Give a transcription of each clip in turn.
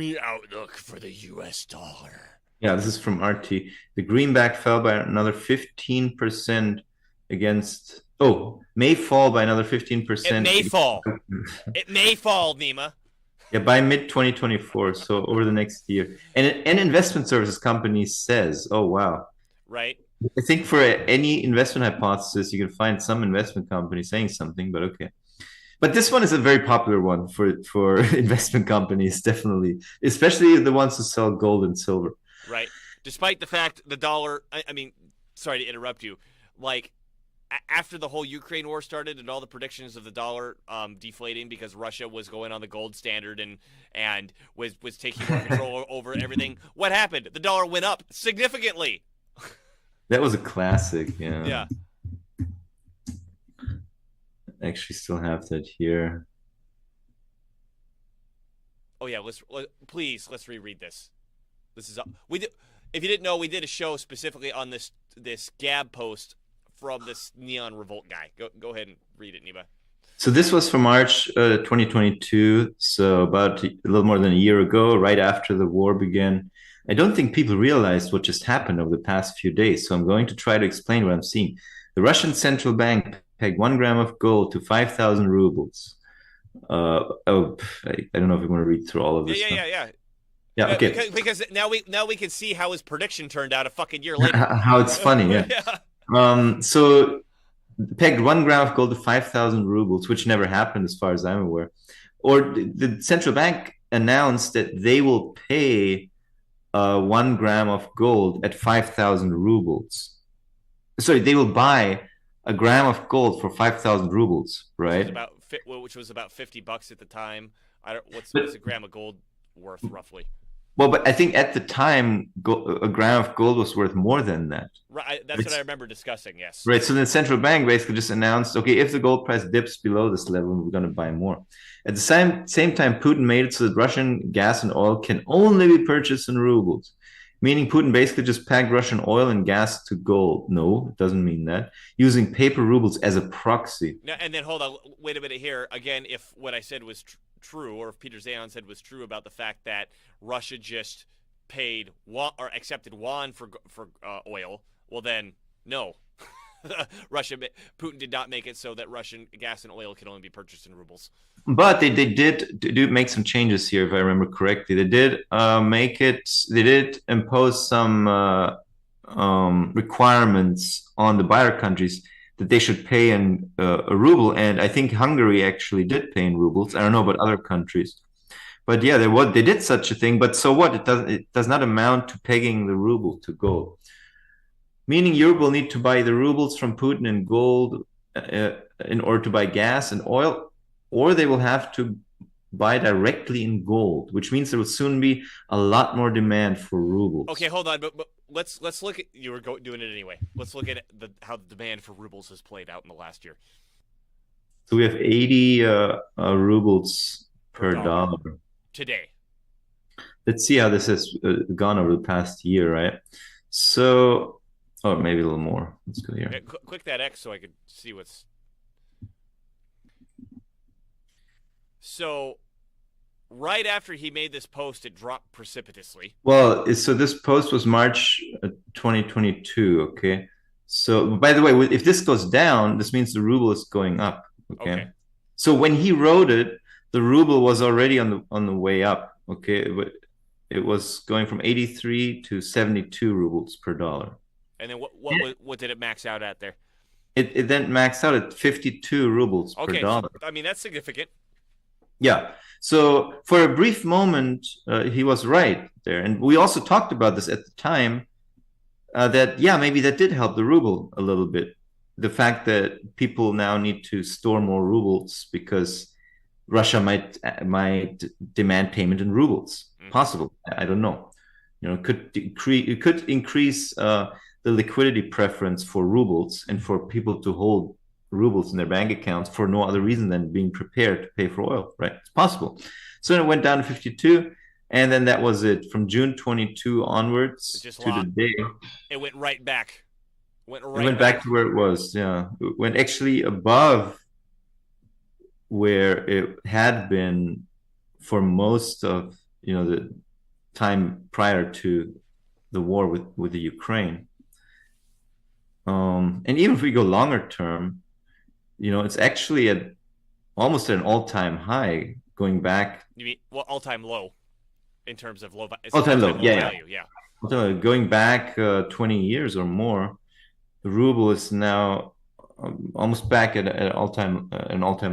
gloomy outlook for the US dollar. Yeah, this is from RT. The greenback fell by another 15% against. Oh, may fall by another It 15%. may fall. It may fall, Nima. Yeah, by mid 2024. So over the next year. And an investment services company says, oh, wow. Right? I think for any investment hypothesis, you can find some investment company saying something, but okay. But this one is a very popular one for investment companies, definitely, especially the ones who sell gold and silver. Right. Despite the fact the dollar, I mean, sorry to interrupt you, like after the whole Ukraine war started and all the predictions of the dollar deflating because Russia was going on the gold standard and was taking more control over everything, what happened? The dollar went up significantly. That was a classic, yeah. Yeah. I actually still have that here. Oh yeah. Please let's reread this. This is we did. If you didn't know, we did a show specifically on this Gab post from this Neon Revolt guy. Go ahead and read it, Niba. So this was from March 2022, so about a little more than a year ago, right after the war began. I don't think people realized what just happened over the past few days, so I'm going to try to explain what I'm seeing. The Russian central bank pegged 1 gram of gold to 5,000 rubles. I don't know if we want to read through all of Yeah, this yeah, stuff. yeah, yeah. Yeah, okay. Because now we can see how his prediction turned out a fucking year later. How it's funny, yeah. Yeah. So pegged 1 gram of gold to 5,000 rubles, which never happened as far as I'm aware. Or the central bank announced that they will pay 1 gram of gold at 5,000 rubles. Sorry, they will buy a gram of gold for 5,000 rubles, right? Which was about $50 at the time. I don't what's But a gram of gold worth roughly. well, but I think at the time, a gram of gold was worth more than that. Right, that's what I It's, remember discussing. Yes. right. So the central bank basically just announced, okay, if the gold price dips below this level, we're going to buy more. At the same time, Putin made it so that Russian gas and oil can only be purchased in rubles, meaning Putin basically just pegged Russian oil and gas to gold. No, it doesn't mean that. Using paper rubles as a proxy. Now, and then hold on, wait a minute here. Again, if what I said was true, or if Peter Zayon said was true about the fact that Russia just paid or accepted yuan for oil, well then no. Putin did not make it so that Russian gas and oil can only be purchased in rubles. But they did do make some changes here, if I remember correctly. They did they did impose some requirements on the buyer countries that they should pay in a ruble. And I think Hungary actually did pay in rubles. I don't know about other countries. But yeah, they did such a thing. But so what? It does not amount to pegging the ruble to gold. Meaning Europe will need to buy the rubles from Putin in gold in order to buy gas and oil, or they will have to buy directly in gold, which means there will soon be a lot more demand for Okay, rubles. hold on, but let's look at you were doing it anyway. Let's look at how the demand for rubles has played out in the last year So we have 80 rubles per per dollar dollar. today. Let's see how this has gone over the past year, right? So, oh, maybe a little more. Let's go here. Yeah, click that X so I could see what's. So, right after he made this post, it dropped precipitously. Well, so this post was March 2022, okay? So, by the way, if this goes down, this means the ruble is going up, Okay. okay? So when he wrote it, the ruble was already on the way up, okay? It was going from 83 to 72 rubles per dollar. And then what did it max out at there? It then maxed out at 52 rubles per Okay, so, dollar. I mean that's significant. Yeah. So for a brief moment, he was right there. And we also talked about this at the time that, yeah, maybe that did help the ruble a little bit. The fact that people now need to store more rubles because Russia might demand payment in rubles. Mm-hmm. Possible. I don't know. It could increase the liquidity preference for rubles and for people to hold rubles in their bank accounts for no other reason than being prepared to pay for oil, right? It's possible. So it went down to 52, and then that was it. From June 22 onwards to the day, it went right back. It went back to where it was. Yeah, it went actually above where it had been for most of the time prior to the war with the Ukraine. And even if we go longer term, it's actually almost at an all-time high going back. You mean all-time low in terms of it's All-time low, yeah, value, yeah. Going back 20 years or more, the ruble is now almost back at an all-time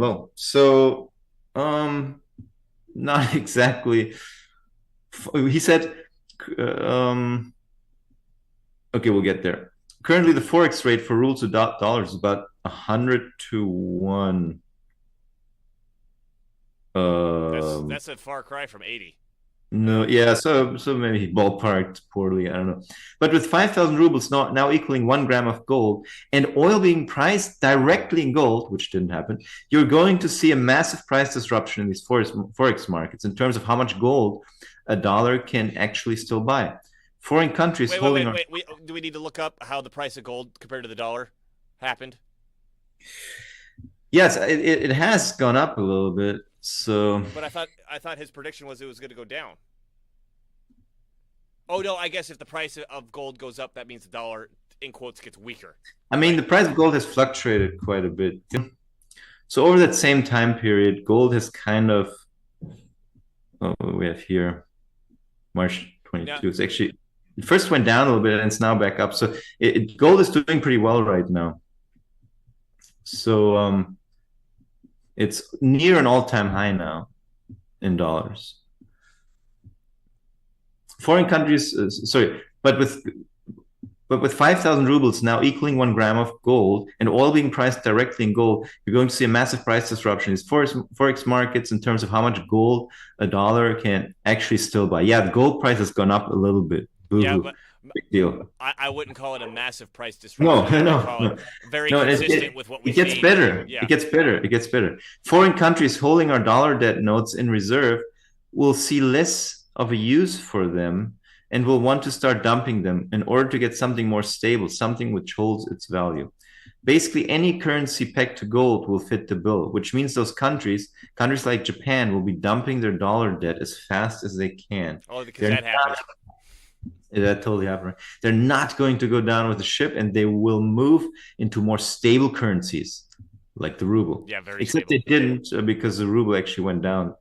low. So, not exactly. He said, okay, we'll get there. Currently, the forex rate for rubles to dollars is about 100 to 1. That's a far cry from 80. No, yeah, so maybe he ballparked poorly. I don't know. But with 5,000 rubles now equaling 1 gram of gold and oil being priced directly in gold, which didn't happen, you're going to see a massive price disruption in these forex markets in terms of how much gold a dollar can actually still buy. Foreign countries holding. Wait. Do we need to look up how the price of gold compared to the dollar happened? Yes, it has gone up a little bit. So, but I thought his prediction was it was going to go down. Oh no, I guess if the price of gold goes up, that means the dollar, in quotes, gets weaker. I mean, right? The price of gold has fluctuated quite a bit. So over that same time period, gold has kind of. Oh, we have here March 22. Now, it's actually it first went down a little bit and it's now back up. So gold is doing pretty well right now. So it's near an all-time high now in dollars. Foreign countries, but with 5,000 rubles now equaling 1 gram of gold and oil being priced directly in gold, you're going to see a massive price disruption in forex markets in terms of how much gold a dollar can actually still buy. Yeah, the gold price has gone up a little bit. Boo-hoo. Yeah, but big deal. I wouldn't call it a massive price disruption. No. Very consistent with what we see. It gets better. Yeah. It gets better. Foreign countries holding our dollar debt notes in reserve will see less of a use for them and will want to start dumping them in order to get something more stable, something which holds its value. Basically, any currency pegged to gold will fit the bill, which means those countries like Japan, will be dumping their dollar debt as fast as they can. Oh, because that happens. That totally happened. They're not going to go down with the ship, and they will move into more stable currencies, like the ruble. Yeah, very Except stable. They didn't, because the ruble actually went down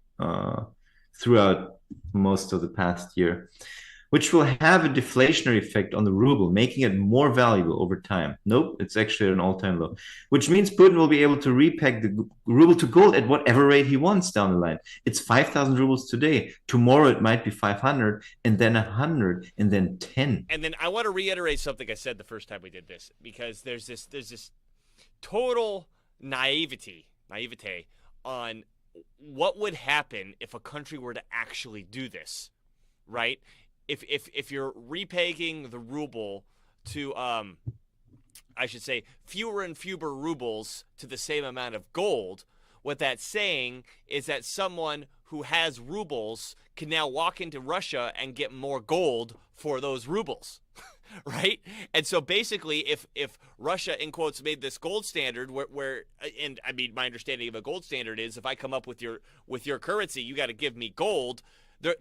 throughout most of the past year, which will have a deflationary effect on the ruble, making it more valuable over time. Nope, it's actually at an all-time low, which means Putin will be able to repeg the ruble to gold at whatever rate he wants down the line. It's 5,000 rubles today. Tomorrow it might be 500, and then 100, and then 10. And then I want to reiterate something I said the first time we did this, because there's this total naivete on what would happen if a country were to actually do this, right? If you're repegging the ruble to I should say fewer and fewer rubles to the same amount of gold, what that's saying is that someone who has rubles can now walk into Russia and get more gold for those rubles. Right? And so basically if Russia, in quotes, made this gold standard where and I mean, my understanding of a gold standard is if I come up with your currency, you got to give me gold.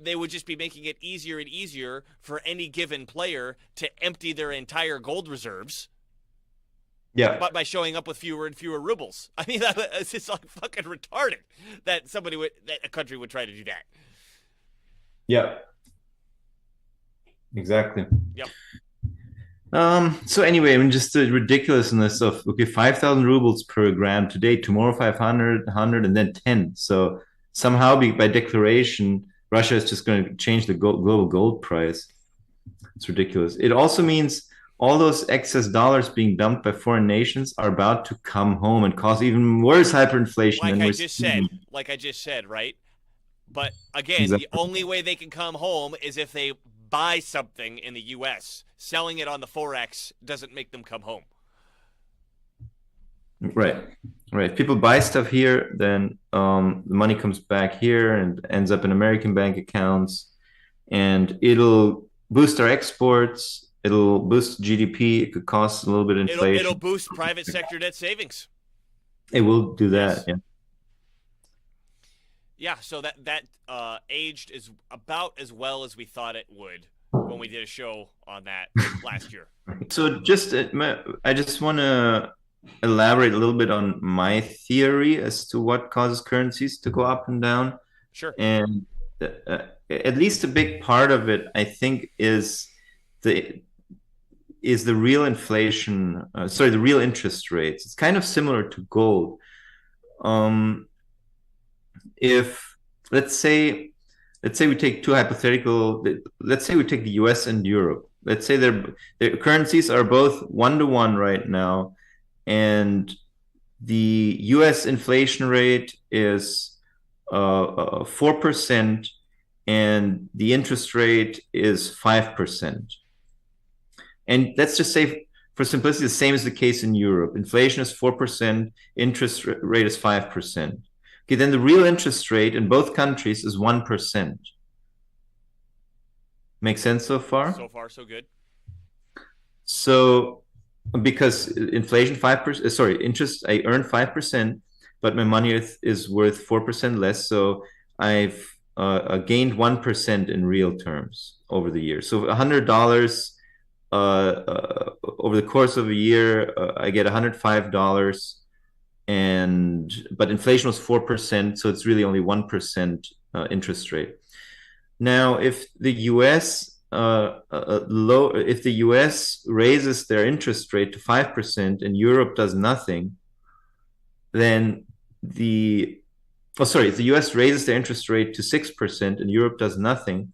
They would just be making it easier and easier for any given player to empty their entire gold reserves. Yeah. But by showing up with fewer and fewer rubles. I mean, it's just like fucking retarded that a country would try to do that. Yeah. Exactly. Yep. So anyway, I mean, just the ridiculousness of 5,000 rubles per gram today, tomorrow 500, 100, and then 10. So somehow by declaration, Russia is just going to change the global gold price. It's ridiculous. It also means all those excess dollars being dumped by foreign nations are about to come home and cause even worse hyperinflation. Like I just said, right? But again, The only way they can come home is if they buy something in the U.S. Selling it on the Forex doesn't make them come home. Right. If people buy stuff here, then the money comes back here and ends up in American bank accounts, and it'll boost our exports. It'll boost GDP. It could cost a little bit of inflation. It'll boost private sector net savings. It will do that. Yes. Yeah, so that aged is about as well as we thought it would when we did a show on that last year. So I just want to elaborate a little bit on my theory as to what causes currencies to go up and down. Sure. And at least a big part of it, I think, the the real inflation, the real interest rates. It's kind of similar to gold. Um, if let's say we take two hypothetical, let's say we take the US and Europe. Let's say their currencies are both 1 to 1 right now, and the US inflation rate is 4%, and the interest rate is 5%. And let's just say, for simplicity, the same is the case in Europe. Inflation is 4%, interest rate is 5%. Okay, then the real interest rate in both countries is 1%. Make sense so far? So far, so good. So, because inflation 5%, sorry, interest, I earn 5%, but my money is worth 4% less. So I've gained 1% in real terms over the year. So $100 over the course of a year, I get $105, but inflation was 4%, so it's really only 1% interest rate. Now, if the U.S. raises their interest rate to 5% and Europe does nothing, then if the U.S. raises their interest rate to 6% and Europe does nothing,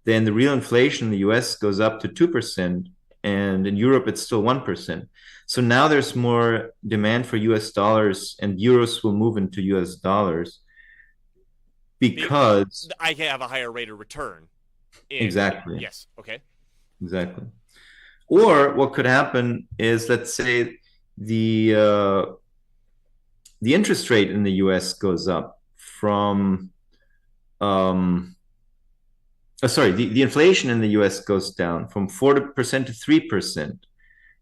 then the real inflation in the US goes up to 2%, and in Europe it's still 1%. So now there's more demand for US dollars, and euros will move into US dollars because I have a higher rate of return. exactly, Yes. Okay. exactly. Or what could happen is, let's say the uh, the interest rate in the US goes up from the inflation in the US goes down from 4% to 3%.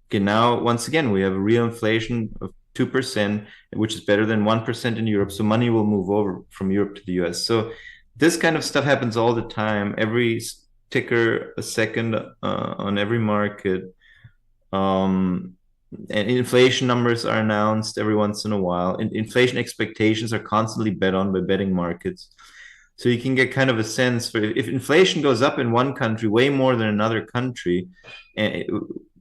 Okay, now once again we have a real inflation of 2%, which is better than 1% in Europe. So money will move over from Europe to the US. So this kind of stuff happens all the time, every ticker a second, on every market. And inflation numbers are announced every once in a while. And inflation expectations are constantly bet on by betting markets. So you can get kind of a sense for, if inflation goes up in one country way more than another country, and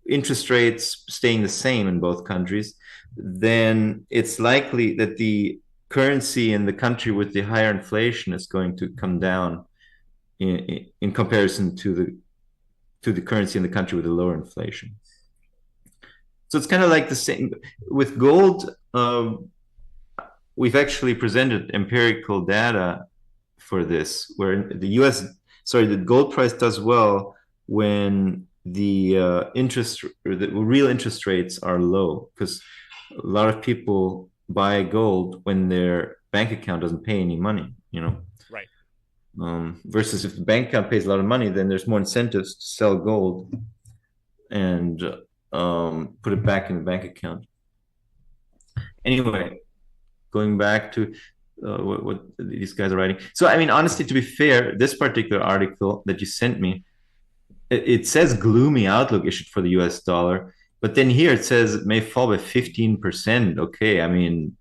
interest rates staying the same in both countries, then it's likely that the currency in the country with the higher inflation is going to come down in comparison to the currency in the country with the lower inflation. So it's kind of like the same with gold. We've actually presented empirical data for this, where the gold price does well when the real interest rates are low, because a lot of people buy gold when their bank account doesn't pay any money, Right. Versus if the bank account pays a lot of money, then there's more incentives to sell gold and put it back in the bank account. Anyway, going back to what these guys are writing. So, I mean, honestly, to be fair, this particular article that you sent me, it says gloomy outlook issued for the US dollar, but then here it says it may fall by 15%. Okay, I mean,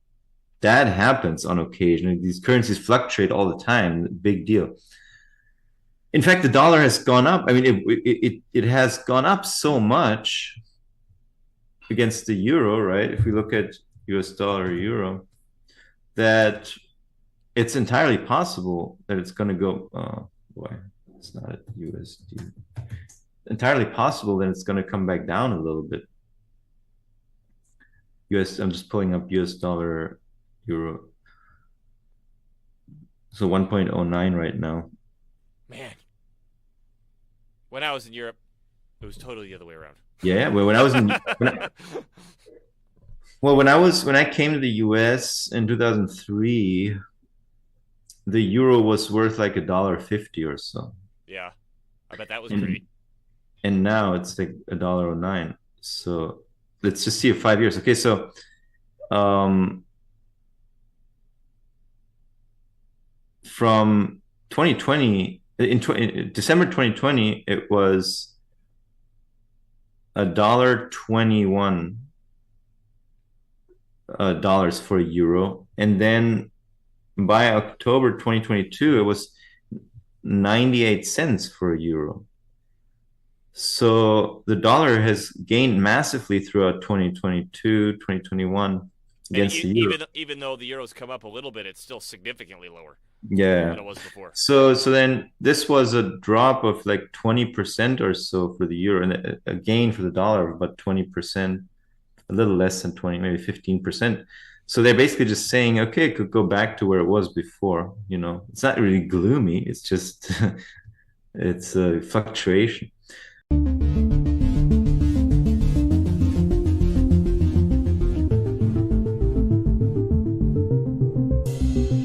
that happens on occasion. These currencies fluctuate all the time. Big deal. In fact, the dollar has gone up. I mean, it has gone up so much against the euro, right? If we look at US dollar, euro, that it's entirely possible that it's going to go. Boy, it's not at USD. Entirely possible that it's going to come back down a little bit. I'm just pulling up US dollar, euro. So 1.09 right now. Man. When I was in Europe, it was totally the other way around. Yeah, well, when I was in when I came to the US in 2003, the euro was worth like $1.50 or so. Yeah. I bet that was And, great. and now it's like $1.09. So let's just see it 5 years. Okay, so um from 2020 in December 2020, it was $1.21 dollars for a euro, and then by October 2022, it was 98 cents for a euro. So the dollar has gained massively throughout 2022, 2021 against the euro. Even though the euro's come up a little bit, it's still significantly lower Yeah. than it was before. So then this was a drop of like 20% or so for the euro, and a gain for the dollar of about 20%, a little less than 20, maybe 15%. So they're basically just saying, okay, it could go back to where it was before. It's not really gloomy. It's just it's a fluctuation.